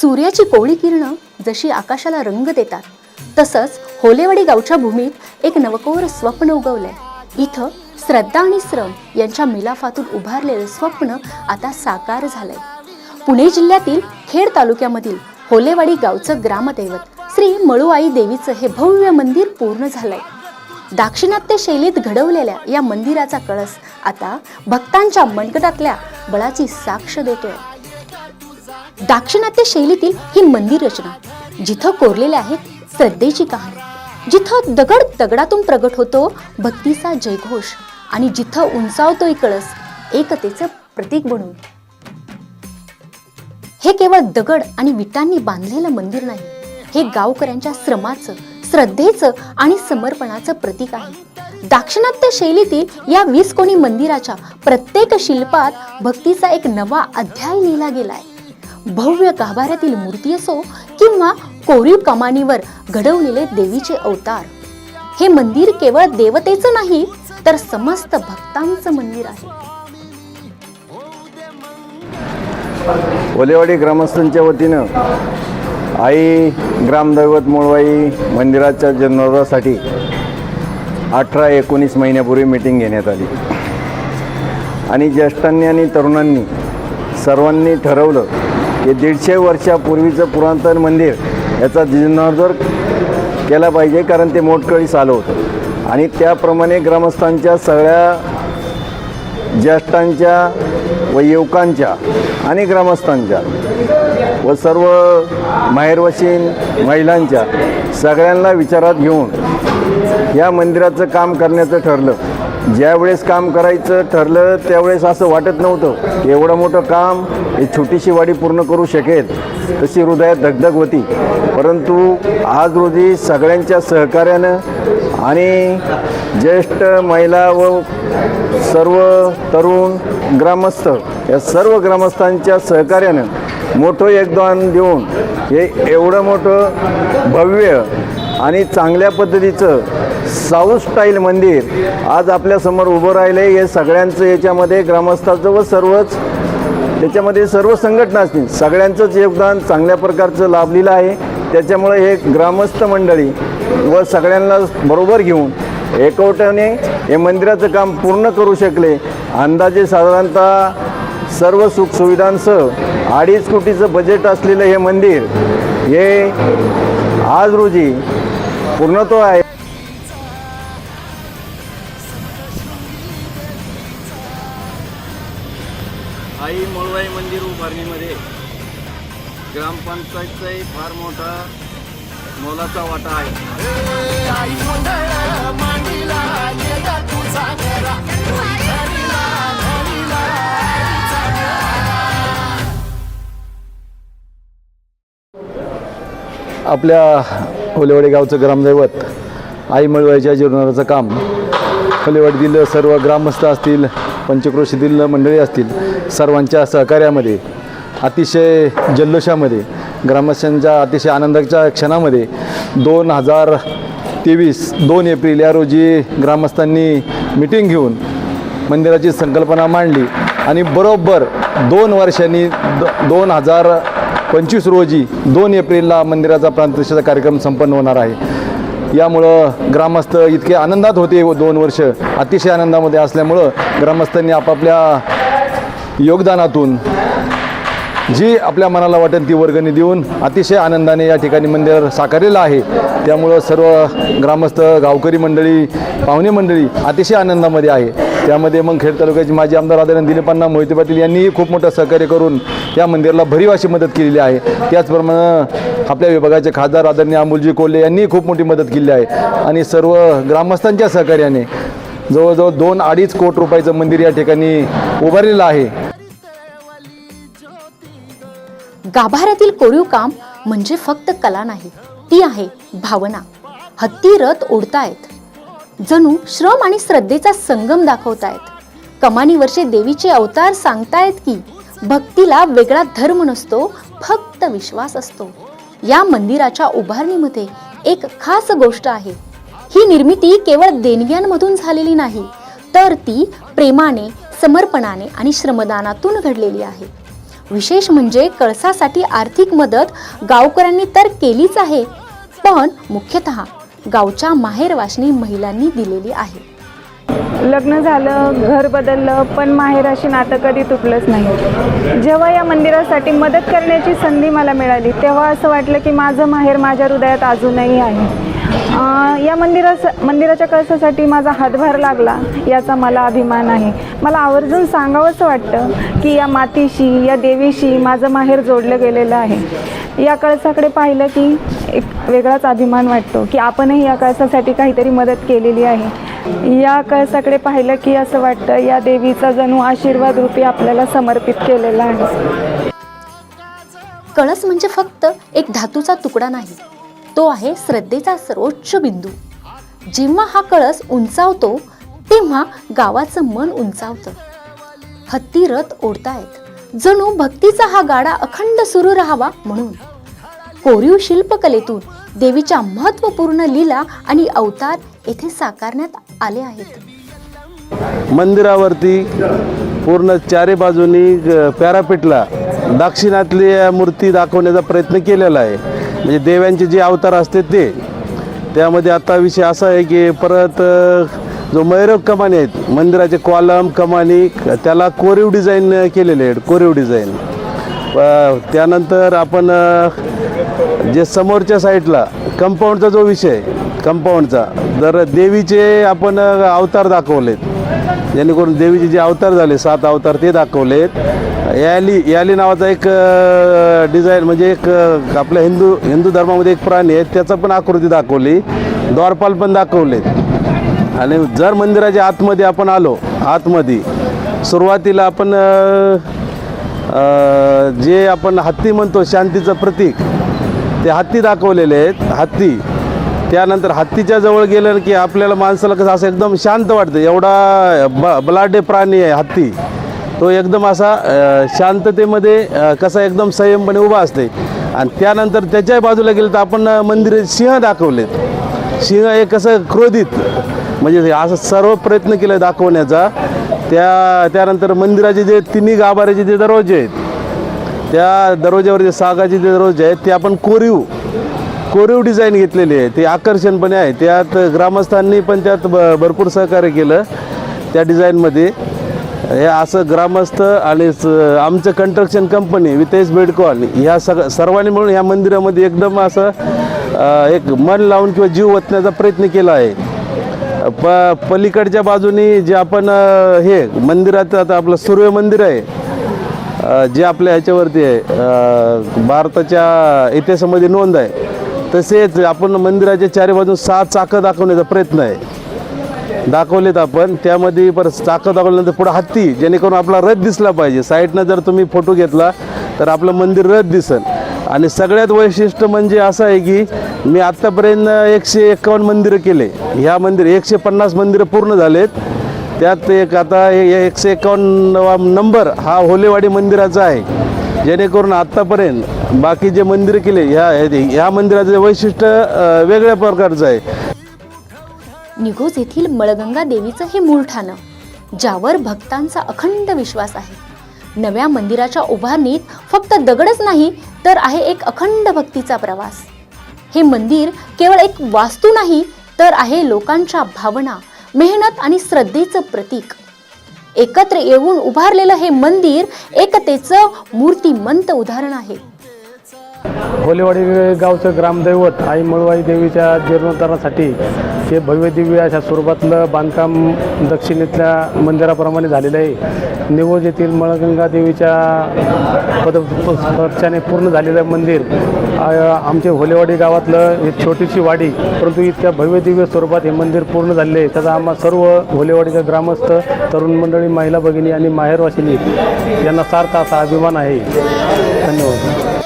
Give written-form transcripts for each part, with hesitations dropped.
सूर्याची कोवळी किरणं जशी आकाशाला रंग देतात, तसंच होलेवाडी गावच्या भूमीत एक नवकोर स्वप्न उगवलंय। इथं श्रद्धा आणि श्रम यांच्या मिलाफातून उभारलेलं स्वप्न आता साकार झालंय। पुणे जिल्ह्यातील खेड तालुक्यामधील होलेवाडी गावचं ग्रामदैवत श्री मळूआई देवीचं हे भव्य मंदिर पूर्ण झालंय। दाक्षिणात्य शैलीत घडवलेल्या या मंदिराचा कळस आता भक्तांच्या मनगटातल्या बळाची साक्ष देतोय। दाक्षिणात्य शैलीतील ही मंदिर रचना, जिथं कोरलेले आहेत श्रद्धेची कहाणी, जिथं दगड दगडातून प्रगट होतो भक्तीचा जयघोष, आणि जिथं उंचावतोय कळस एकतेचं प्रतीक बनून। हे केवळ दगड आणि विटांनी बांधलेलं मंदिर नाही, हे गावकऱ्यांच्या श्रमाचं, श्रद्धेचं आणि समर्पणाचं प्रतीक आहे। दाक्षिणात्य शैलीतील या 20 कोणी मंदिराच्या प्रत्येक शिल्पात भक्तीचा एक नवा अध्याय लिहिला गेलाय। भव्य गाभाऱ्यातील मूर्ती असो किंवा कोरीव कमानीवर घडवलेले देवीचे अवतार, हे मंदिर केवळ देवतेचं नाही तर समस्त भक्तांचं मंदिर आहे। होलेवाडी ग्रामस्थांच्या वतीनं आई ग्रामदैवत मळूआई मंदिराच्या जीर्णोद्धारासाठी 18-19 महिन्यापूर्वी मीटिंग घेण्यात आली आणि ज्येष्ठांनी आणि तरुणांनी सर्वांनी ठरवलं की 150 वर्षापूर्वीचं पुरातन मंदिर याचा जीर्णोद्धार केला पाहिजे, कारण ते मोडकळीस आलं होतं। आणि त्याप्रमाणे ग्रामस्थांच्या सगळ्या ज्येष्ठांच्या व युवकांच्या आणि ग्रामस्थांच्या व सर्व माहेरवासीन महिलांच्या सगळ्यांना विचारात घेऊन या मंदिराचं काम करण्याचं ठरलं। ज्यावेळेस काम करायचं ठरलं त्यावेळेस असं वाटत नव्हतं की एवढं मोठं काम ही छोटीशी वाडी पूर्ण करू शकेल, तशी हृदयात धगधग होती। परंतु आज रोजी सगळ्यांच्या सहकार्यानं आणि ज्येष्ठ महिला व सर्व तरुण ग्रामस्थ या सर्व ग्रामस्थांच्या सहकार्यानं मोठं योगदान देऊन हे एवढं मोठं भव्य आणि चांगल्या पद्धतीचं साऊथ स्टाईल मंदिर आज आपल्यासमोर उभं राहिलं आहे। हे सगळ्यांचं याच्यामध्ये ग्रामस्थाचं व सर्वच त्याच्यामध्ये सर्व संघटना असतील सगळ्यांचंच योगदान चांगल्या प्रकारचं लाभलेलं आहे। त्याच्यामुळे हे ग्रामस्थ मंडळी व सगळ्यांना बरोबर घेऊन एकवटाने हे मंदिराचं काम पूर्ण करू शकले। अंदाजे साधारणतः सर्व सुखसुविधांसह 2.5 कोटीचं बजेट असलेलं हे मंदिर हे आज रोजी पूर्णत्व आहे। आई मळूआई मंदिर उभारणीमध्ये ग्रामपंचायतचाही फार मोठा मोलाचा वाटा आहे। आपल्या होलेवाडी गावचं ग्रामदैवत आई मळूआईच्या जीर्णोद्धाराचं काम होलेवाडीतील सर्व ग्रामस्थ असतील, पंचक्रोशीतील मंडळी असतील, सर्वांच्या सहकार्यामध्ये अतिशय जल्लोषामध्ये ग्रामस्थांच्या अतिशय आनंदाच्या क्षणामध्ये 2023 2 एप्रिल या रोजी ग्रामस्थांनी मीटिंग घेऊन मंदिराची संकल्पना मांडली आणि बरोबर 2 वर्षांनी 2025 रोजी 2 एप्रिलला मंदिराचा प्राणप्रतिष्ठेचा कार्यक्रम संपन्न होणार आहे। यामुळं ग्रामस्थ इतके आनंदात होते व 2 वर्ष अतिशय आनंदामध्ये असल्यामुळं ग्रामस्थांनी आपापल्या योगदानातून जी आपल्या मनाला वाटेल ती वर्गणी देऊन अतिशय आनंदाने या ठिकाणी मंदिर साकारलेलं आहे। त्यामुळं सर्व ग्रामस्थ, गावकरी मंडळी, पाहुणे मंडळी अतिशय आनंदामध्ये आहे। त्यामध्ये मग खेड तालुक्याचे माजी आमदार आदरणीय दिलीपांना मोहिते पाटील यांनीही खूप मोठं सहकार्य करून या मंदिराला भरीव अशी मदत केलेली आहे। त्याचप्रमाणे आपल्या विभागाचे खासदार आदरणीय अमोलजी कोल्हे यांनीही खूप मोठी मदत केली आहे आणि सर्व ग्रामस्थांच्या सहकार्याने जवळजवळ 2-2.5 कोटी रुपयाचं मंदिर या ठिकाणी उभारलेलं आहे। गाभाऱ्यातील कोरीव काम म्हणजे फक्त कला नाही, ती आहे भावना। हत्ती रथ ओढतायत, जणू श्रम आणि श्रद्धेचा संगम दाखवतायत। कमानीवरचे देवीचे अवतार सांगतायत की भक्तीला वेगळा धर्म नसतो, फक्त विश्वास असतो। या मंदिराच्या उभारणीमध्ये एक खास गोष्ट आहे। ही निर्मिती केवळ देणग्यांमधून झालेली नाही, तर ती प्रेमाने, समर्पणाने आणि श्रमदानातून घडलेली आहे। विशेष म्हणजे कळसासाठी आर्थिक मदत गावकऱ्यांनी तर केलीच आहे, पण मुख्यतः गावच्या माहेरवाशिनी महिलांनी दिलेली आहे. लग्न झालं, घर बदललं, पण माहेराशी नातं कधी तुटलंच नाही. जेव्हा या मंदिरासाठी मदत करण्याची संधी मला मिळाली, तेव्हा असं वाटलं की माझं माहेर माझ्या हृदयात अजूनही आहे. या मंदिराच्या कळसासाठी माझा हातभार लागला याचा मला अभिमान आहे. मला आवर्जून सांगावंसं वाटतं की या मातीशी, या देवीशी माझं माहेर जोडलं गेलेलं आहे. या कळसाकडे पाहिलं की एक वेगळाच अभिमान वाटतो की आपणही या कळसासाठी काहीतरी मदत केलेली आहे. या कळसाकडे पाहिलं की असं वाटतं या देवीचा जणू आशीर्वाद रूपी आपल्याला समर्पित केलेला आहे. कळस म्हणजे फक्त एक धातूचा तुकडा नाही, तो आहे श्रद्धेचा सर्वोच्च बिंदू. जेव्हा हा कळस उंचावतो तेव्हा गावाचं मन उंचावतं. हत्ती रथ ओढतायत, जणू भक्तीचा हा गाडा अखंड सुरू राहावा म्हणून. कोरीव शिल्पकलेतून देवीच्या महत्त्वपूर्ण लीला आणि अवतार येथे साकारण्यात आले आहेत. मंदिरावरती पूर्ण चारी बाजूनी पॅरापीटला दाक्षिणातल्या मूर्ती दाखवण्याचा प्रयत्न केलेला आहे. म्हणजे देवांचे जे अवतार असते ते, त्यामध्ये आता विषय असा आहे की परत जो मैरव कमानी आहेत, मंदिराचे कॉलम कमानी, त्याला कोरीव डिझाईन केलेले आहेत, कोरीव डिझाईन. त्यानंतर आपण जे समोरच्या साईडला कंपाऊंडचा जो विषय, कंपाऊंडचा जर देवीचे आपण अवतार दाखवलेत, जेणेकरून देवीचे जे अवतार झाले 7 अवतार ते दाखवलेत. याली नावाचा एक डिझाईन, म्हणजे एक आपल्या हिंदू धर्मामध्ये एक प्राणी आहे, त्याचा पण आकृती दाखवली. द्वारपाल पण दाखवलेत. आणि जर मंदिराच्या आतमध्ये आपण आलो, आतमध्ये सुरुवातीला आपण जे आपण हत्ती म्हणतो शांतीचं प्रतीक, ते हत्ती दाखवलेले आहेत, हत्ती. त्यानंतर हत्तीच्या जवळ गेलं की आपल्याला माणसाला कसं असं एकदम शांत वाटतं. एवढा बलाढ्य प्राणी आहे हत्ती, तो एकदम असा शांततेमध्ये कसा एकदम संयमपणे उभा असते. आणि त्यानंतर त्याच्या बाजूला गेलं तर आपण मंदिरात सिंह दाखवलेत. सिंह हे कसं क्रोधित, म्हणजे असं सर्व प्रयत्न केले दाखवण्याचा. त्यानंतर मंदिराचे जे तिन्ही गाभाऱ्याचे जे दरवाजे आहेत, त्या दरवाज्यावर जे सागाचे जे दरवाजे आहेत ते आपण कोरीव डिझाईन घेतलेले आहे. ते आकर्षणपणे आहे. त्यात ग्रामस्थांनी पण त्यात भरपूर सहकार्य केलं त्या डिझाईनमध्ये. हे असं ग्रामस्थ आणि आमचं कंस्ट्रक्शन कंपनी वितेश बेडकॉन ह्या सर्वांनी मिळून ह्या मंदिरामध्ये एकदम असं एक मन लावून किंवा जीव ओतण्याचा प्रयत्न केला आहे. पलीकडच्या बाजूनी जे आपण हे मंदिरात आता आपलं सूर्य मंदिर आहे, जे आपल्या ह्याच्यावरती आहे, भारताच्या इतिहासामध्ये नोंद आहे, तसेच आपण मंदिराच्या चारी बाजून 7 चाकं दाखवण्याचा प्रयत्न आहे, दाखवलेत आपण. त्यामध्ये परत चाकं दाखवल्यानंतर पुढं हत्ती, जेणेकरून आपला रथ दिसला पाहिजे. साईडनं जर तुम्ही फोटो घेतला तर आपलं मंदिर रथ दिसेल. आणि सगळ्यात वैशिष्ट्य म्हणजे असं आहे की मी आत्तापर्यंत 151 मंदिरं केले. ह्या 150 मंदिरं पूर्ण झालेत. त्यात एक आता 151वा नंबर हा होलेवाडी मंदिराचा आहे. जेणेकरून आत्तापर्यंत बाकी जे मंदिरं केले ह्या मंदिराचं वैशिष्ट्य वेगळ्या प्रकारचं आहे. निघोज येथील मळगंगा देवीचं हे मूळ ठाणं, ज्यावर भक्तांचा अखंड विश्वास आहे. नव्या मंदिराच्या उभारणीत फक्त दगडच नाही, तर आहे एक अखंड भक्तीचा प्रवास. हे मंदिर केवळ एक वास्तू नाही, तर आहे लोकांच्या भावना, मेहनत आणि श्रद्धेचं प्रतीक. एकत्र येऊन उभारलेलं हे मंदिर एकतेचं मूर्तिमंत उदाहरण आहे. होलेवाडी गावचं ग्रामदैवत आई मळवाई देवीच्या जीर्णोद्धारासाठी हे भव्य दिव्य अशा स्वरूपातलं बांधकाम दक्षिणेतल्या मंदिराप्रमाणे झालेलं आहे. निवोज येथील मळगंगा देवीच्या पदस्पर्शाने पूर्ण झालेलं मंदिर आमचे होलेवाडी गावातलं एक छोटीशी वाडी, परंतु इतक्या भव्य दिव्य स्वरूपात हे मंदिर पूर्ण झालेले आहे. त्याचा आम्हा सर्व होलेवाडीचा ग्रामस्थ, तरुण मंडळी, महिला भगिनी आणि माहेरवासिनी यांना सार्थ असा अभिमान आहे. धन्यवाद.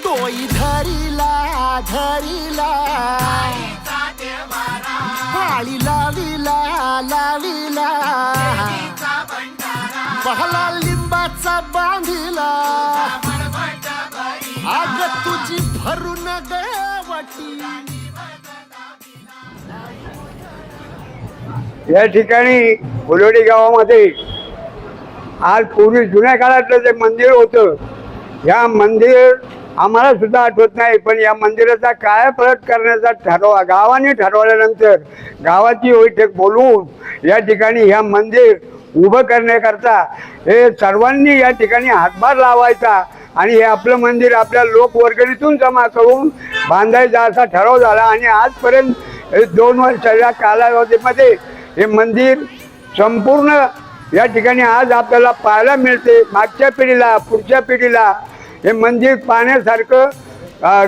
डोई धरीला पाळी लाविला लाविला पहला लिंबाचा बांधिला आग तुझी भरून गवटी. या ठिकाणी फुलोडी गावामध्ये आज पूर्वी जुन्या काळातलं जे मंदिर होतं, या मंदिर आम्हाला सुद्धा आठवत नाही, पण या मंदिराचा कायापालट करण्याचा गावाने ठरवल्यानंतर गावाची बैठक बोलवून या ठिकाणी ह्या मंदिर उभं करण्याकरता हे सर्वांनी या ठिकाणी हातभार लावायचा आणि हे आपलं मंदिर आपल्या लोकवर्गणीतून जमा करून बांधायचा असा ठराव झाला. आणि आजपर्यंत 2 वर्षाच्या कालावधीमध्ये हे मंदिर संपूर्ण या ठिकाणी आज आपल्याला पाहायला मिळते. मागच्या पिढीला पुढच्या पिढीला हे मंदिर पाहण्यासारखं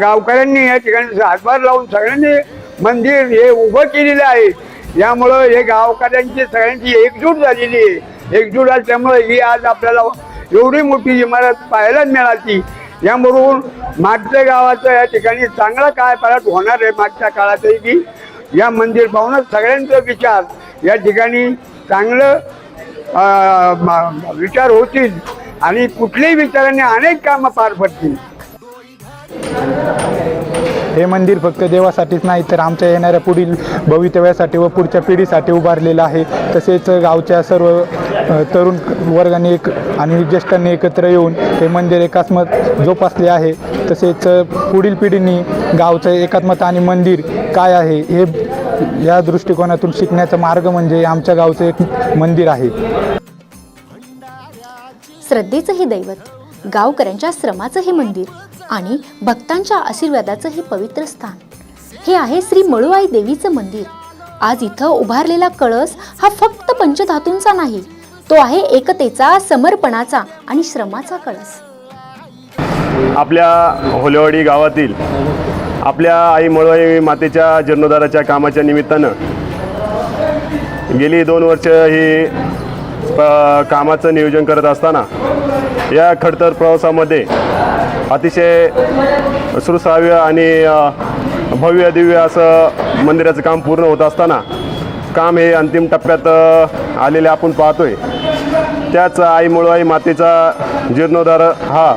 गावकऱ्यांनी या ठिकाणी हातभार लावून सगळ्यांनी मंदिर हे उभं केलेलं आहे. यामुळं हे गावकऱ्यांची सगळ्यांची एकजूट झालेली आहे. एकजूट असल्यामुळे ही आज आपल्याला एवढी मोठी इमारत पाहायला मिळाली. यामधून मागच्या गावाचं या ठिकाणी चांगला कायापालट होणार आहे. मागच्या काळातही की या मंदिर पाहूनच सगळ्यांचा विचार या ठिकाणी चांगलं विचार होतील आणि कुठल्याही विचारांनी अनेक कामं पार पडतील. हे मंदिर फक्त देवासाठीच नाही तर आमच्या येणाऱ्या पुढील भवितव्यासाठी व पुढच्या पिढीसाठी उभारलेलं आहे. तसेच गावच्या सर्व तरुण वर्गाने आणि ज्येष्ठांनी एकत्र येऊन हे मंदिर एकात्मत जोपासले आहे. तसेच पुढील पिढींनी गावचं एकात्मता आणि मंदिर काय आहे हे या दृष्टिकोनातून शिकण्याचा मार्ग म्हणजे आमच्या गावचं एक मंदिर आहे. श्रद्धेचं हे दैवत, गावकऱ्यांच्या श्रमाचं हे मंदिर आणि भक्तांच्या आशीर्वादाचं हे पवित्र स्थान हे आहे श्री मळूआई देवीचं मंदिर. आज इथं उभारलेला कळस हा फक्त पंचधातूंचा नाही, तो आहे एकतेचा, समर्पणाचा आणि श्रमाचा कळस. आपल्या होलेवाडी गावातील आपल्या आई मळूआई मातेच्या जीर्णोद्धाराच्या कामाच्या निमित्तानं गेली 2 वर्ष ही कामाचं नियोजन करत असताना या खडतर प्रवासामध्ये अतिशय सुश्राव्य आणि भव्य दिव्य असं मंदिराचं काम पूर्ण होत असताना काम हे अंतिम टप्प्यात आलेले आपण पाहतोय. त्याच आई मळूआई मातेचा जीर्णोद्धार हा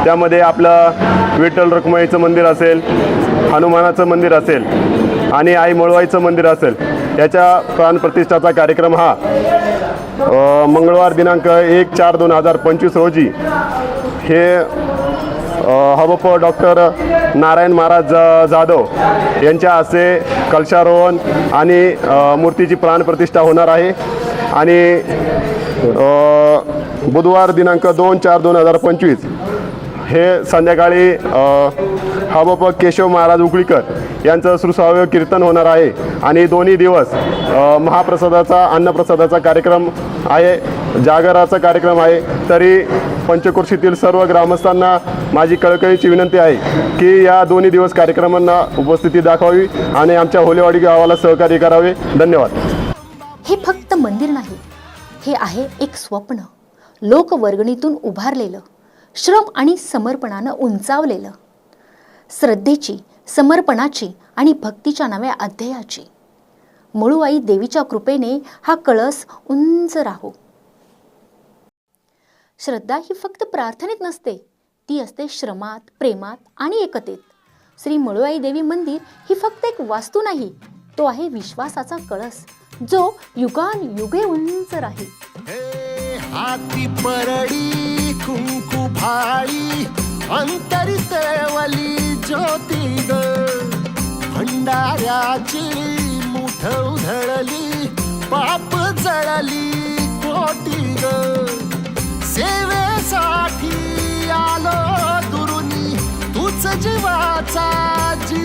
त्यामध्ये आपलं विठ्ठल रखुमाईचं मंदिर असेल, हनुमानाचं मंदिर असेल आणि आई मळूआईचं मंदिर असेल, याच्या प्राणप्रतिष्ठाचा कार्यक्रम हा मंगळवार दिनांक 1/4/2025 रोजी हे हबप डॉक्टर नारायण महाराज जाधव यांच्या हस्ते कलशारोहण आणि मूर्तीची प्राणप्रतिष्ठा होणार आहे. आणि बुधवार दिनांक 2/4/2025 हे संध्याकाळी हबप केशव महाराज उकळीकर यांचं सुश्राव्य कीर्तन होणार आहे. आणि दोन्ही दिवस महाप्रसादाचा अन्नप्रसादाचा कार्यक्रम आहे, जागराचा कार्यक्रम आहे. तरी पंचक्रोशीतील सर्व ग्रामस्थांना माझी कळकळीची विनंती आहे की या दोन्ही दिवस कार्यक्रमांना उपस्थिती दाखवावी आणि आमच्या होलेवाडी गावाला सहकार्य करावे. धन्यवाद. हे फक्त मंदिर नाही, हे आहे एक स्वप्न, लोकवर्गणीतून उभारलेलं, श्रम आणि समर्पणानं उंचावलेलं, श्रद्धेची, समर्पणाची आणि भक्तीच्या नव्या अध्यायाची. मळूआई देवीच्या कृपेने हा कळस उंच राहो. श्रद्धा ही फक्त प्रार्थनेत नसते, ती असते श्रमात, प्रेमात आणि एकतेत. श्री मळूआई देवी मंदिर ही फक्त एक वास्तू नाही, तो आहे विश्वासाचा कळस जो युगानुयुगे उंच राहील. हाती परडी कुंकू भाळी अंतरित वली ज्योती ग, भंडाऱ्याची मुठ उधळली, पाप जळली कोटी ग. सेवेसाठी आलो दुरुनी, तूच जीवाचा जीव